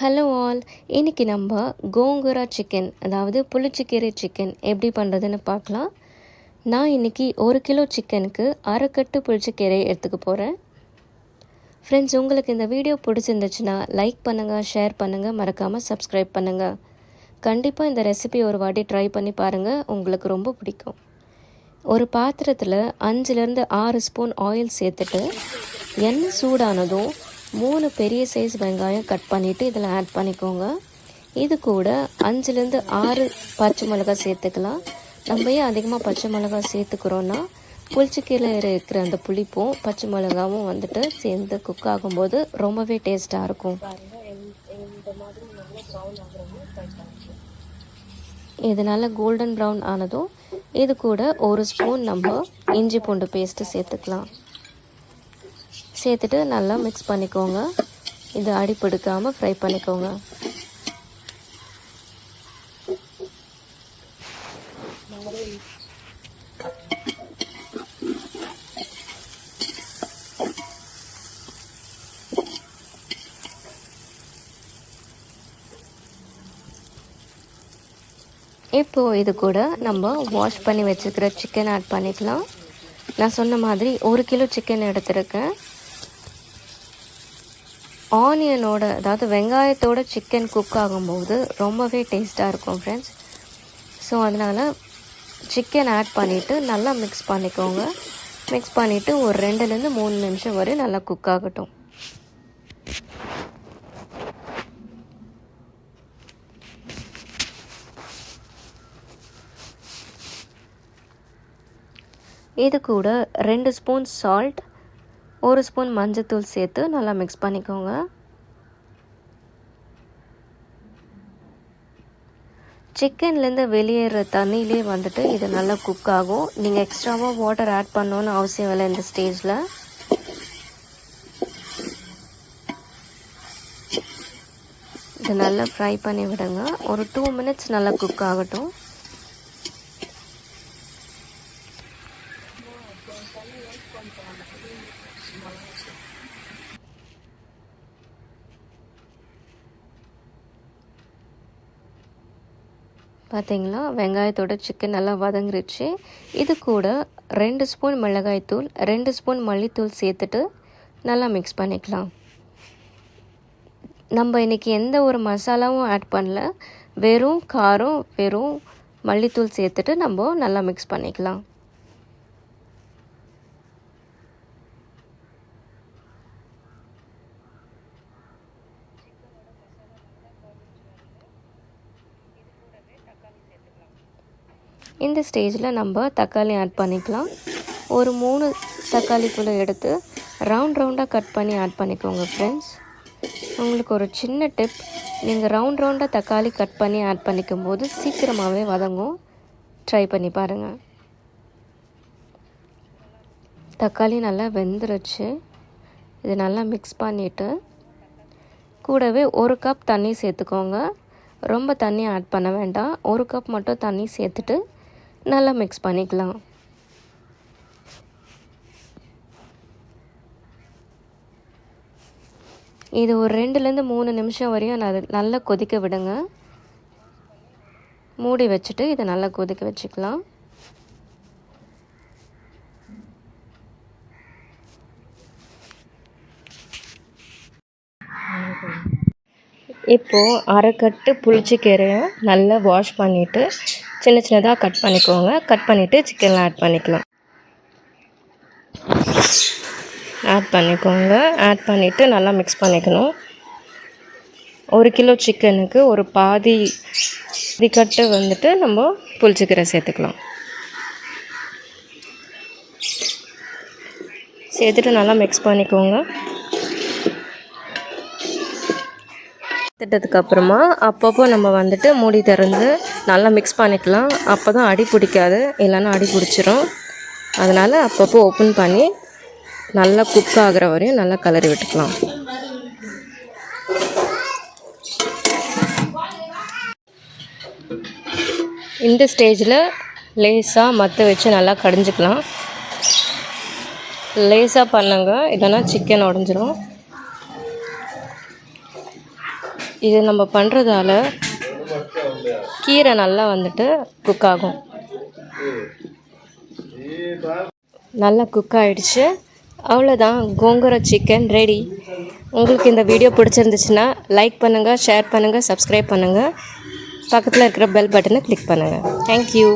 Hello all, இன்றைக்கி நம்ம gongura chicken அதாவது புளிச்சக்கீரை சிக்கன் எப்படி பண்ணுறதுன்னு பார்க்கலாம். நான் இன்றைக்கி 1 கிலோ சிக்கனுக்கு அரைக்கட்டு புளிச்சக்கீரை எடுத்துக்க போகிறேன். ஃப்ரெண்ட்ஸ், உங்களுக்கு இந்த வீடியோ பிடிச்சிருந்துச்சுன்னா லைக் பண்ணுங்கள், ஷேர் பண்ணுங்கள், மறக்காமல் சப்ஸ்கிரைப் பண்ணுங்கள். கண்டிப்பாக இந்த ரெசிபி ஒரு வாட்டி ட்ரை பண்ணி பாருங்கள், உங்களுக்கு ரொம்ப பிடிக்கும். ஒரு பாத்திரத்தில் 5லேருந்து 6 ஸ்பூன் ஆயில் சேர்த்துட்டு எண்ணெய் சூடானதும் 3 பெரிய சைஸ் வெங்காயம் கட் பண்ணிவிட்டு இதில் ஆட் பண்ணிக்கோங்க. இது கூட 5லேருந்து 6 பச்சை மிளகாய் சேர்த்துக்கலாம். நம்ம ஏன் அதிகமாக பச்சை மிளகாய் சேர்த்துக்கிறோன்னா புளிச்சக்கீரையில் இருக்கிற அந்த புளிப்பும் பச்சை மிளகாவும் வந்துட்டு சேர்ந்து குக் ஆகும்போது ரொம்பவே டேஸ்ட்டாக இருக்கும். இது நல்லா கோல்டன் ப்ரௌன் ஆனதும் இது கூட 1 ஸ்பூன் நம்ம இஞ்சி பூண்டு பேஸ்ட்டு சேர்த்துக்கலாம். சேர்த்துட்டு நல்லா மிக்ஸ் பண்ணிக்கோங்க. இது அடிப்பிடிக்காமல் ஃப்ரை பண்ணிக்கோங்க. இப்போது இது கூட நம்ம வாஷ் பண்ணி வச்சுக்கிற சிக்கன் ஆட் பண்ணிக்கலாம். நான் சொன்ன மாதிரி 1 கிலோ சிக்கன் எடுத்துருக்கேன். ஆனியனோட அதாவது வெங்காயத்தோட சிக்கன் குக் ஆகும்போது ரொம்பவே டேஸ்ட்டாக இருக்கும் ஃப்ரெண்ட்ஸ். ஸோ அதனால் சிக்கன் ஆட் பண்ணிவிட்டு நல்லா மிக்ஸ் பண்ணிக்கோங்க. மிக்ஸ் பண்ணிவிட்டு ஒரு 2லேருந்து 3 நிமிஷம் வரை நல்லா குக் ஆகட்டும். இது கூட 2 ஸ்பூன் சால்ட், 1 ஸ்பூன் மஞ்சத்தூள் சேர்த்து நல்லா மிக்ஸ் பண்ணிக்கோங்க. சிக்கன்லேருந்து வெளியேற தண்ணியிலே வந்துட்டு இது நல்லா குக் ஆகும். நீங்கள் எக்ஸ்ட்ராவாக வாட்டர் ஆட் பண்ணணுன்னு அவசியம் இல்லை. இந்த ஸ்டேஜில் இது நல்லா ஃப்ரை பண்ணி விடுங்க. ஒரு 2 மினிட்ஸ் நல்லா குக் ஆகட்டும். பார்த்தீங்களா, வெங்காயத்தோட சிக்கன் நல்லா வதங்கிருச்சு. இது கூட 2 ஸ்பூன் மிளகாய்த்தூள், 2 ஸ்பூன் மல்லித்தூள் சேர்த்துட்டு நல்லா மிக்ஸ் பண்ணிக்கலாம். நம்ம இன்றைக்கி எந்த ஒரு மசாலாவும் ஆட் பண்ணல, வெறும் காரம், வெறும் மல்லித்தூள் சேர்த்துட்டு நம்ம நல்லா மிக்ஸ் பண்ணிக்கலாம். இந்த ஸ்டேஜில் நம்ம தக்காளி ஆட் பண்ணிக்கலாம். ஒரு 3 தக்காளி பழம் எடுத்து ரவுண்டாக கட் பண்ணி ஆட் பண்ணிக்கோங்க ஃப்ரெண்ட்ஸ். உங்களுக்கு ஒரு சின்ன டிப், நீங்கள் ரவுண்டாக தக்காளி கட் பண்ணி ஆட் பண்ணிக்கும் போது சீக்கிரமாகவே வதங்கும். ட்ரை பண்ணி பாருங்கள். தக்காளி நல்லா வெந்துருச்சு. இது நல்லா மிக்ஸ் பண்ணிவிட்டு கூடவே 1 கப் தண்ணி சேர்த்துக்கோங்க. ரொம்ப தண்ணி ஆட் பண்ண வேண்டாம். 1 கப் மட்டும் தண்ணி சேர்த்துட்டு நல்லா மிக்ஸ் பண்ணிக்கலாம். இது ஒரு 2லேருந்து 3 நிமிஷம் வரையும் நல்லா கொதிக்க விடுங்க. மூடி வச்சுட்டு இதை நல்லா கொதிக்க வச்சுக்கலாம். இப்போது அரைக்கட்டு புளிச்சக்கீரையை நல்லா வாஷ் பண்ணிவிட்டு சின்ன சின்னதாக கட் பண்ணிக்கோங்க. கட் பண்ணிவிட்டு சிக்கனில் ஆட் பண்ணிக்கலாம். ஆட் பண்ணிவிட்டு நல்லா மிக்ஸ் பண்ணிக்கணும். 1 கிலோ சிக்கனுக்கு ஒரு பாதி கட்டு வந்துட்டு நம்ம புளிச்சக்கீரை சேர்த்துக்கலாம். சேர்த்துட்டு நல்லா மிக்ஸ் பண்ணிக்கோங்க. திட்டதுக்கப்புறமா அப்பப்போ நம்ம வந்துட்டு மூடி திறந்து நல்லா மிக்ஸ் பண்ணிக்கலாம். அப்போ தான் அடி பிடிக்காது, இல்லைன்னா அடி பிடிச்சிரும். அதனால் அப்பப்போ ஓப்பன் பண்ணி நல்லா குக் ஆகிற வரையும் நல்லா கிளறி விட்டுக்கலாம். இந்த ஸ்டேஜில் லேசாக மற்ற வச்சு நல்லா கடிஞ்சிக்கலாம். லேசாக பண்ணுங்க, இல்லைன்னா சிக்கன் உடஞ்சிரும். இது நம்ம பண்ணுறதால கீரை நல்லா வந்துட்டு குக் ஆகும். நல்லா குக் ஆகிடுச்சு. அவ்வளோதான், கோங்கூர சிக்கன் ரெடி. உங்களுக்கு இந்த வீடியோ பிடிச்சிருந்துச்சுன்னா லைக் பண்ணுங்கள், ஷேர் பண்ணுங்கள், சப்ஸ்கிரைப் பண்ணுங்கள். பக்கத்தில் இருக்கிற பெல் பட்டனை கிளிக் பண்ணுங்கள். தேங்க்யூ.